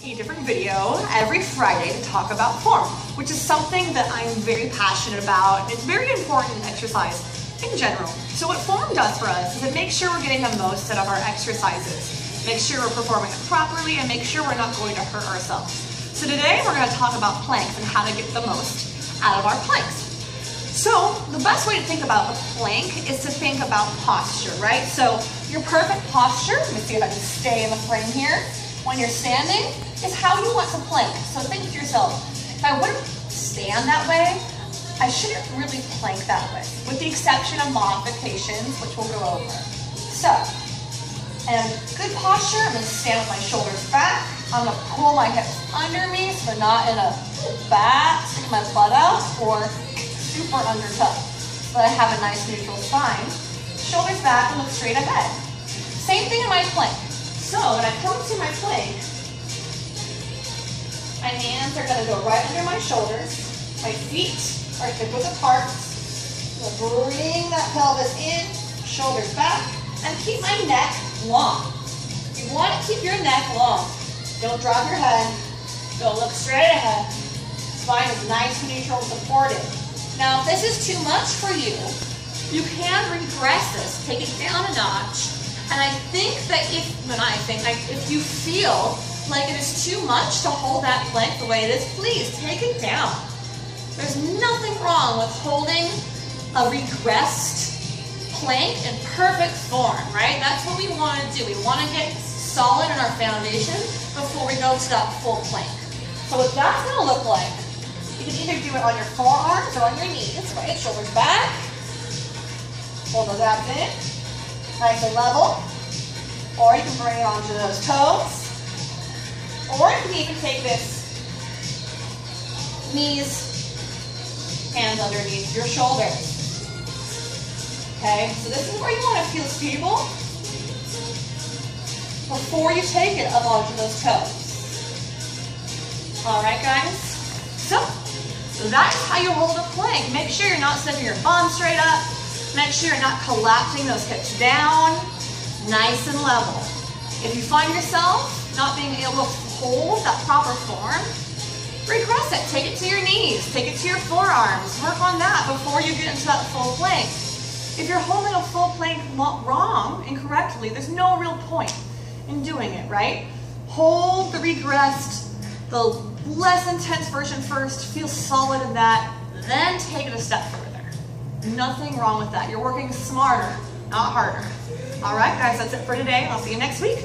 a different video every Friday to talk about form, which is something that I'm very passionate about. It's very important in exercise in general. So what form does for us is it makes sure we're getting the most out of our exercises, make sure we're performing it properly, and make sure we're not going to hurt ourselves. So today we're going to talk about planks and how to get the most out of our planks. So the best way to think about a plank is to think about posture, right? So your perfect posture, let me see if I can stay in the frame here, when you're standing, is how you want to plank. So think to yourself, if I wouldn't stand that way, I shouldn't really plank that way, with the exception of modifications, which we'll go over. So, and good posture, I'm gonna stand with my shoulders back. I'm gonna pull my hips under me so they're not in a bat, stick my butt out, or super under tuck, so that I have a nice neutral spine. Shoulders back and look straight ahead. Same thing in my plank. So when I come to my plank, my hands are gonna go right under my shoulders. My feet are hip width apart. I'm gonna bring that pelvis in, shoulders back, and keep my neck long. You want to keep your neck long. Don't drop your head. Don't look straight ahead. Spine is nice, neutral, and supported. Now, if this is too much for you, you can regress this, take it down a notch. And I think that if you feel like it is too much to hold that plank the way it is, please take it down. There's nothing wrong with holding a regressed plank in perfect form, right? That's what we want to do. We want to get solid in our foundation before we go to that full plank. So what that's going to look like, you can either do it on your forearms or on your knees, right? Shoulders back. Pull those abs in. Nice and level. Or you can bring it onto those toes. Or you can even take this knees, hands underneath your shoulders. Okay, so this is where you want to feel stable before you take it up onto those toes. All right, guys? So that's how you hold a plank. Make sure you're not sending your bum straight up. Make sure you're not collapsing those hips down. Nice and level. If you find yourself not being able to hold that proper form, regress it. Take it to your knees. Take it to your forearms. Work on that before you get into that full plank. If you're holding a full plank wrong, incorrectly, there's no real point in doing it, right? Hold the regressed, the less intense version first, feel solid in that, then take it a step further. Nothing wrong with that. You're working smarter, not harder. All right, guys, that's it for today. I'll see you next week.